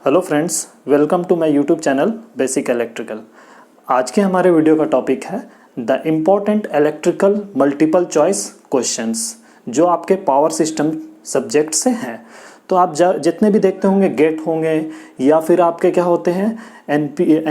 Hello friends, welcome to my YouTube channel basic electrical. आज के हमारे वीडियो का टॉपिक है the important electrical multiple choice questions, जो आपके पावर सिस्टम सब्जेक्ट से हैं। तो आप जितने भी देखते होंगे गेट होंगे या फिर आपके क्या होते हैं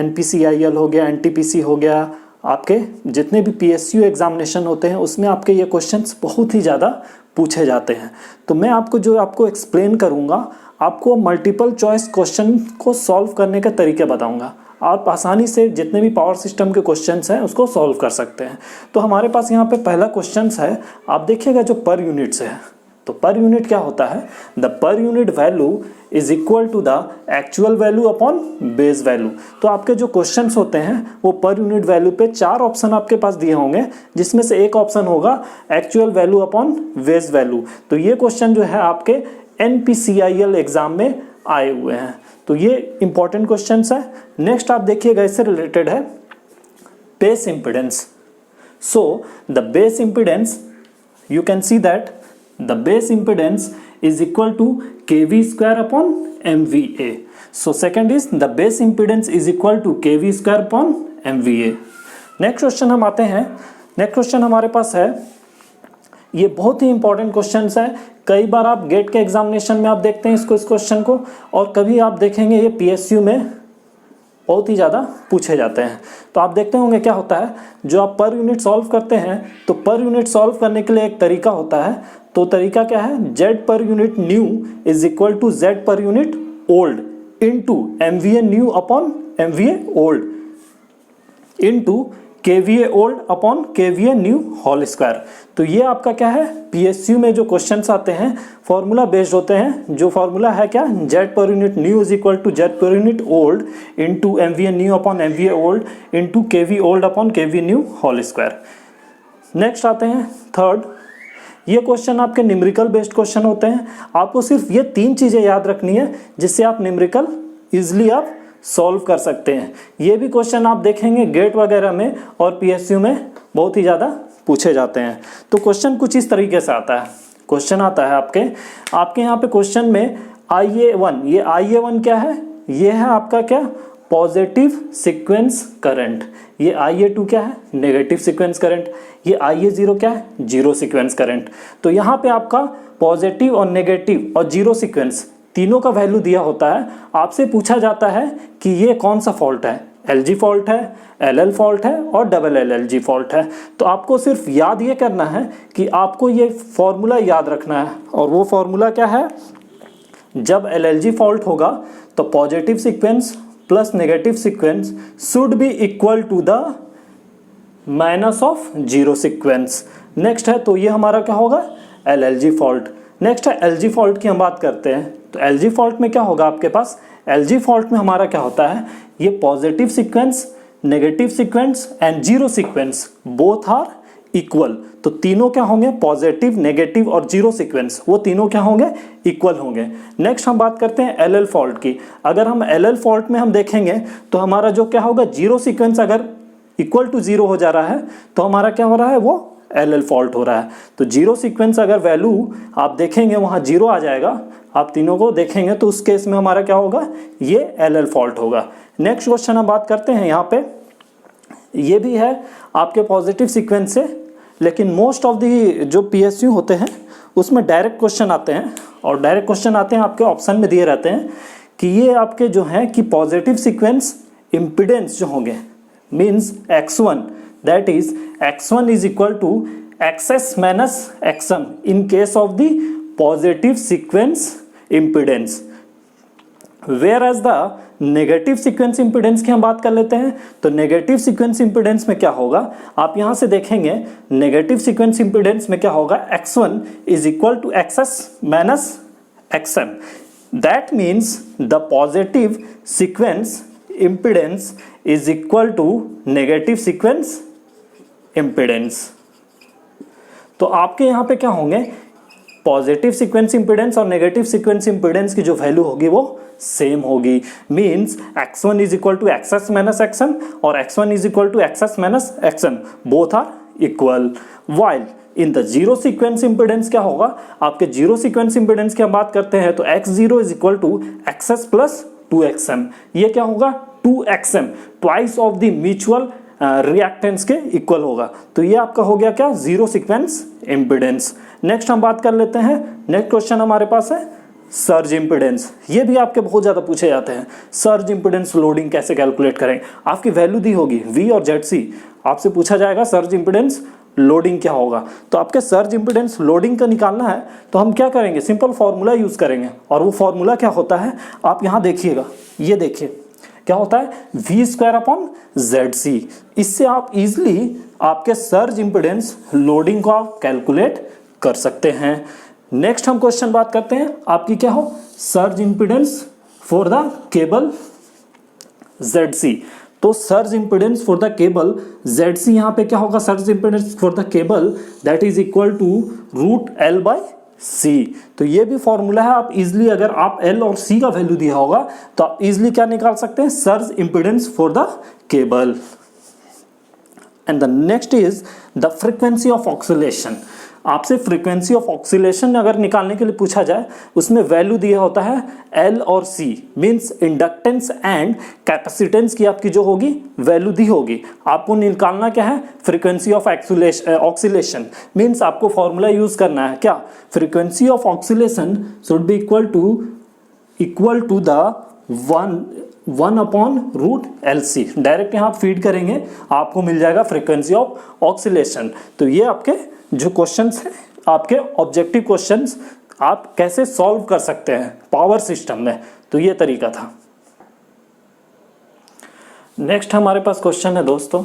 NPCIL हो गया, NTPC हो गया, आपके जितने भी PSU एग्जामिनेशन होते हैं उसमें आपके ये क्वेश्चंस बहुत ही ज़्यादा पूछे जाते हैं। तो मैं आपको एक्सप्लेन करूँगा, आपको मल्टीपल चॉइस क्वेश्चन को सॉल्व करने के तरीके बताऊंगा। आप आसानी से जितने भी पावर सिस्टम के क्वेश्चंस हैं उसको सॉल्व कर सकते हैं। तो हमारे पास यहाँ पे पहला क्वेश्चंस है, आप देखिएगा जो पर यूनिट से है। तो पर यूनिट क्या होता है? The per unit value is equal to the actual value upon base value. तो आपके जो क्वेश्चंस होते हैं वो पर यूनिट वैल्यू पे 4 ऑप्शन आपके पास दिए होंगे, जिसमें से एक ऑप्शन होगा actual value upon base value. तो ये क्वेश्चन जो है आपके NPCIL एग्जाम में आए हुए हैं। तो ये इंपॉर्टेंट क्वेश्चंस है। नेक्स्ट आप देखिएगा, इससे रिलेटेड है base impedance. So the base impedance, you can see that the base impedance is equal to kV square upon MVA. So second is the base impedance is equal to kV square upon MVA. Next question हम आते हैं। Next question हमारे पास है, ये बहुत ही important question है। कई बार आप गेट के एग्जामिनेशन में आप देखते हैं इस क्वेश्चन को, और कभी आप देखेंगे ये PSU में बहुत ही ज़्यादा पूछे जाते हैं। तो आप देखते होंगे क्या होता है, जो आप पर यूनिट सॉल्व करते हैं तो पर यूनिट सॉल्व करने के लिए एक तरीका होता है। तो तरीका क्या है? Z per unit new is equal to Z per unit old into MVA new upon MVA old into KVA old upon KVA new whole square. तो ये आपका क्या है, PSU में जो क्वेश्चंस आते हैं फॉर्मूला बेस्ड होते हैं। जो फॉर्मूला है क्या? Z per unit new is equal to Z per unit old into MVA new upon MVA old into KV old upon KV new whole square. Next आते हैं थर्ड। ये क्वेश्चन आपके numerical based question होते हैं। आपको सिर्फ ये 3 चीज़ें याद रखनी है जिससे आप न्यूमेरिकल इजिली आप सॉल्व कर सकते हैं। ये भी क्वेश्चन आप देखेंगे गेट वगैरह में और PSU में बहुत ही ज़्यादा पूछे जाते हैं। तो क्वेश्चन कुछ इस तरीके से आता है। क्वेश्चन आता है आपके यहाँ पे क्वेश्चन में IA1, ये IA1 क्या है? ये है आपका क्या? Positive sequence current. ये IA2 क्या है? Negative sequence current. ये IA0 क्या है? Zero sequence current. तो यहाँ पे आपका पॉजिटिव और नेगेटिव और जीरो सीक्वेंस तीनों का वैल्यू दिया होता है। आपसे पूछा जाता है कि ये कौन सा फॉल्ट है, LG फॉल्ट है, LL फॉल्ट है और LLG फॉल्ट है। तो आपको सिर्फ याद ये करना है कि आपको ये फॉर्मूला याद रखना है, और वो फॉर्मूला क्या है? जब LLG फॉल्ट होगा तो positive sequence plus negative sequence should be equal to the minus of zero sequence. Next है, तो ये हमारा क्या होगा? LLG fault. नेक्स्ट है LG फॉल्ट की हम बात करते हैं। तो LG फॉल्ट में क्या होगा आपके पास? LG फॉल्ट में हमारा क्या होता है? ये positive sequence, negative sequence and zero sequence both are equal. तो तीनों क्या होंगे? पॉजिटिव, नेगेटिव और जीरो सीक्वेंस, वो तीनों क्या होंगे? इक्वल होंगे। नेक्स्ट हम बात करते हैं LL फॉल्ट की। अगर हम LL फॉल्ट में हम देखेंगे तो हमारा जो क्या होगा, जीरो सीक्वेंस अगर इक्वल टू जीरो हो जा रहा है तो हमारा क्या हो रहा है? वो LL फॉल्ट हो रहा है। तो जीरो सीक्वेंस अगर वैल्यू आप देखेंगे वहाँ जीरो आ जाएगा, आप तीनों को देखेंगे तो उस केस में हमारा क्या होगा? ये LL फॉल्ट होगा। नेक्स्ट क्वेश्चन हम बात करते हैं यहाँ पे, ये भी है आपके पॉजिटिव सीक्वेंस से, लेकिन मोस्ट ऑफ दी जो PSU होते हैं उसमें डायरेक्ट क्वेश्चन आते हैं, और डायरेक्ट क्वेश्चन आते हैं आपके ऑप्शन में दिए रहते हैं कि ये आपके जो हैं कि पॉजिटिव सीक्वेंस इम्पिडेंस जो होंगे means X1, that is X1 is equal to XS minus XM in case of the positive sequence impedance, whereas the negative sequence impedance की हम बात कर लेते हैं। तो नेगेटिव सीक्वेंस इंपीडेंस में क्या होगा, आप यहां से देखेंगे नेगेटिव सीक्वेंस इंपीडेंस में क्या होगा? X1 is equal to XS minus XM, that means the positive sequence impedance is equal to negative sequence impedance। तो आपके यहाँ पे क्या होंगे? पॉजिटिव सीक्वेंस इंपीडेंस और नेगेटिव सीक्वेंस इंपीडेंस की जो वैल्यू होगी वो सेम होगी। Means X1 is equal to XS minus XM और X1 is equal to XS minus XM, both are equal. While in the zero sequence impedance क्या होगा? आपके जीरो सीक्वेंस इंपीडेंस की हम बात करते हैं तो X0 is equal to XS plus 2xm। ये क्या होगा 2xm, twice of the mutual reactance के इक्वल होगा। तो ये आपका हो गया क्या जीरो सीक्वेंस इम्पीडेंस। नेक्स्ट हम बात कर लेते हैं, नेक्स्ट क्वेश्चन हमारे पास है सर्ज इम्पीडेंस। ये भी आपके बहुत ज़्यादा पूछे जाते हैं। सर्ज इम्पीडेंस लोडिंग कैसे कैलकुलेट करें, आपकी वैल्यू दी होगी V और ZC, आपसे पूछा जाएगा सर्ज इम्पीडेंस लोडिंग क्या होगा। तो आपके सर्ज इम्पीडेंस लोडिंग का निकालना है तो हम क्या करेंगे, सिंपल फॉर्मूला यूज़ करेंगे। और वो फॉर्मूला क्या होता है आप यहाँ देखिएगा, ये देखिए क्या होता है V²/ZC। इससे आप इजीली आपके सर्ज इम्पीडेंस लोडिंग को आप कैलकुलेट कर सकते हैं। नेक्स्ट हम क्वेश्चन बात करते हैं आपकी क्या हो surge impedance for the cable ZC। तो surge impedance for the cable ZC यहाँ पे क्या होगा, surge impedance for the cable that is equal to √L/C। तो ये भी फॉर्मूला है, आप इजिली अगर आप L और C का वैल्यू दिया होगा तो आप इजिली क्या निकाल सकते हैं, surge impedance for the cable. And the next is the frequency of oscillation. आपसे फ्रीक्वेंसी ऑफ ऑक्सीलेशन अगर निकालने के लिए पूछा जाए, उसमें वैल्यू दिया होता है L और C, means inductance and capacitance की आपकी जो होगी वैल्यू दी होगी। आपको निकालना क्या है, फ्रीक्वेंसी ऑफ ऑक्सीलेशन, मींस आपको फॉर्मूला यूज करना है क्या, frequency of oscillation should be equal to the 1/√LC। Direct यहाँ आप फीड करेंगे आपको मिल जाएगा फ्रीक्वेंसी ऑफ ऑक्सीलेशन। तो ये आपके जो क्वेश्चंस हैं, आपके ऑब्जेक्टिव क्वेश्चंस आप कैसे सॉल्व कर सकते हैं पावर सिस्टम में, तो ये तरीका था। नेक्स्ट हमारे पास क्वेश्चन है दोस्तों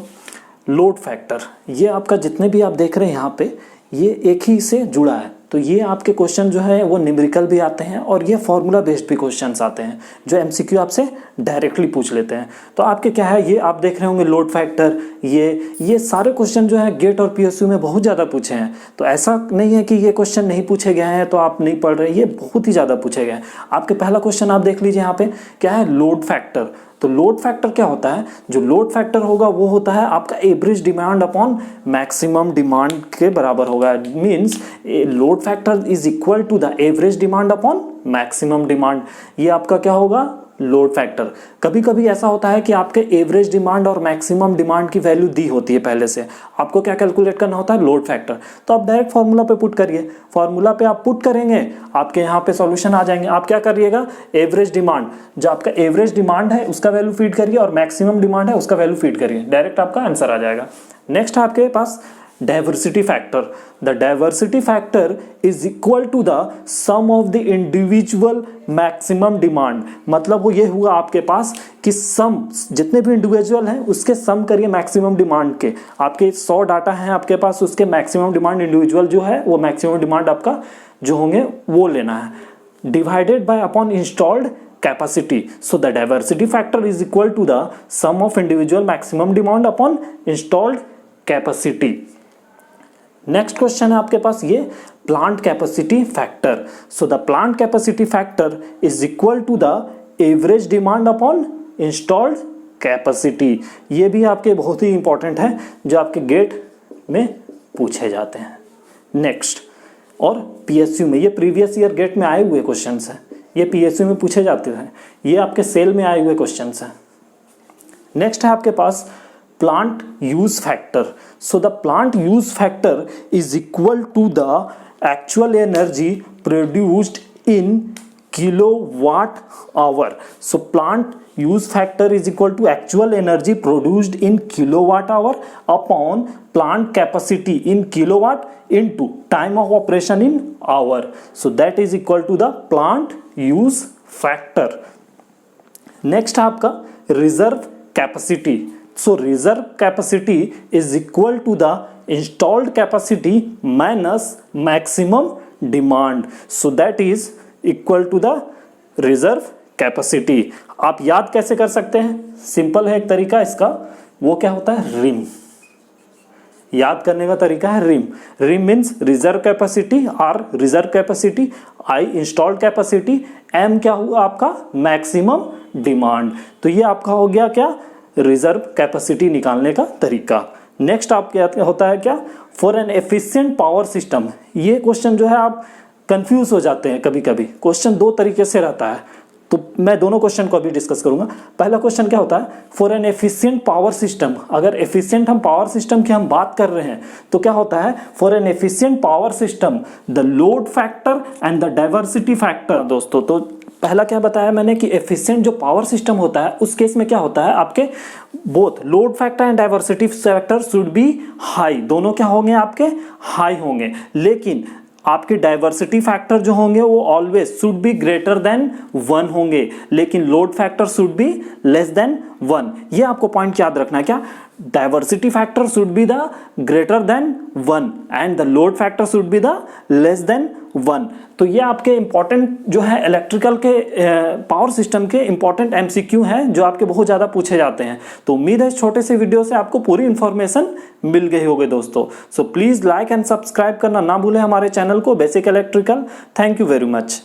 लोड फैक्टर। ये आपका जितने भी आप देख रहे हैं यहाँ पे, ये एक ही से जुड़ा है। तो ये आपके क्वेश्चन जो है वो न्यूमेरिकल भी आते हैं और ये फॉर्मूला बेस्ड भी क्वेश्चंस आते हैं जो MCQ आपसे डायरेक्टली पूछ लेते हैं। तो आपके क्या है, ये आप देख रहे होंगे लोड फैक्टर, ये सारे क्वेश्चन जो है गेट और PSU में बहुत ज़्यादा पूछे हैं। तो ऐसा नहीं है कि ये क्वेश्चन नहीं पूछे गए हैं तो आप नहीं पढ़ रहे, ये बहुत ही ज़्यादा पूछे गए हैं। आपके पहला क्वेश्चन आप देख लीजिए यहाँ पे क्या है, लोड फैक्टर। तो लोड फैक्टर क्या होता है, जो लोड फैक्टर होगा वो होता है आपका average demand upon maximum demand के बराबर होगा। Means load factor is equal to the average demand upon maximum demand. ये आपका क्या होगा लोड फैक्टर। कभी कभी ऐसा होता है कि आपके एवरेज डिमांड और मैक्सिमम डिमांड की वैल्यू दी होती है पहले से, आपको क्या कैलकुलेट करना होता है लोड फैक्टर। तो आप डायरेक्ट फार्मूला पे पुट करिए, फार्मूला पे आप पुट करेंगे आपके यहाँ पे सॉल्यूशन आ जाएंगे। आप क्या करिएगा, एवरेज डिमांड, जो आपका एवरेज डिमांड है उसका वैल्यू फीड करिए और मैक्सिमम डिमांड है उसका वैल्यू फीड करिए, डायरेक्ट आपका आंसर आ जाएगा। नेक्स्ट आपके पास diversity factor. The diversity factor is equal to the sum of the individual maximum demand. मतलब वो ये हुआ आपके पास कि सम जितने भी इंडिविजुअल हैं उसके सम करिए मैक्सिमम डिमांड के। आपके 100 डाटा हैं आपके पास, उसके मैक्सिमम डिमांड इंडिविजुअल जो है वो मैक्सिमम डिमांड आपका जो होंगे वो लेना है, divided by upon installed capacity. So the diversity factor is equal to the sum of individual maximum demand upon installed capacity. Next question है आपके पास ये plant capacity factor. So the plant capacity factor is equal to the average demand upon installed capacity. ये भी आपके बहुत ही important है जो आपके गेट में पूछे जाते हैं। नेक्स्ट और PSU में, ये प्रीवियस ईयर गेट में आए हुए क्वेश्चंस हैं, ये PSU में पूछे जाते हैं, ये आपके सेल में आए हुए क्वेश्चंस हैं। नेक्स्ट है आपके पास plant use factor. So the plant use factor is equal to the actual energy produced in kilowatt hour. So plant use factor is equal to actual energy produced in kilowatt hour upon plant capacity in kilowatt into time of operation in hour. So that is equal to the plant use factor. Next आपका reserve capacity. So reserve capacity is equal to the installed capacity minus maximum demand. So that is equal to the reserve capacity. आप याद कैसे कर सकते हैं, simple है एक तरीका इसका, वो क्या होता है रिम। याद करने का तरीका है RIM. RIM means reserve capacity, R reserve capacity, I installed capacity, M क्या हुआ आपका मैक्सिमम डिमांड। तो ये आपका हो गया क्या रिजर्व कैपेसिटी निकालने का तरीका। नेक्स्ट आप क्या होता है क्या, for an efficient power system. ये क्वेश्चन जो है आप कंफ्यूज हो जाते हैं कभी कभी, क्वेश्चन दो तरीके से रहता है। तो मैं दोनों क्वेश्चन को अभी डिस्कस करूंगा। पहला क्वेश्चन क्या होता है, for an efficient power system, अगर एफिशिएंट हम पावर सिस्टम की हम बात कर रहे हैं तो क्या होता है, for an efficient power system the load factor and the diversity factor. दोस्तों तो पहला क्या बताया मैंने कि एफिशिएंट जो पावर सिस्टम होता है उस केस में क्या होता है, आपके both load factor and diversity factor should be high, दोनों क्या होंगे आपके हाई होंगे, लेकिन आपके डाइवर्सिटी फैक्टर जो होंगे वो always should be greater than 1 होंगे, लेकिन load factor should be less than 1। ये आपको पॉइंट याद रखना है, क्या diversity factor should be the greater than 1 and the load factor should be the less than 1। तो ये आपके इंपॉर्टेंट जो है इलेक्ट्रिकल के पावर सिस्टम के इंपॉर्टेंट एमसीक्यू हैं जो आपके बहुत ज़्यादा पूछे जाते हैं। तो उम्मीद है इस छोटे से वीडियो से आपको पूरी इंफॉर्मेशन मिल गई होगी दोस्तों। So please like and subscribe करना ना भूलें हमारे चैनल को basic electrical. Thank you very much.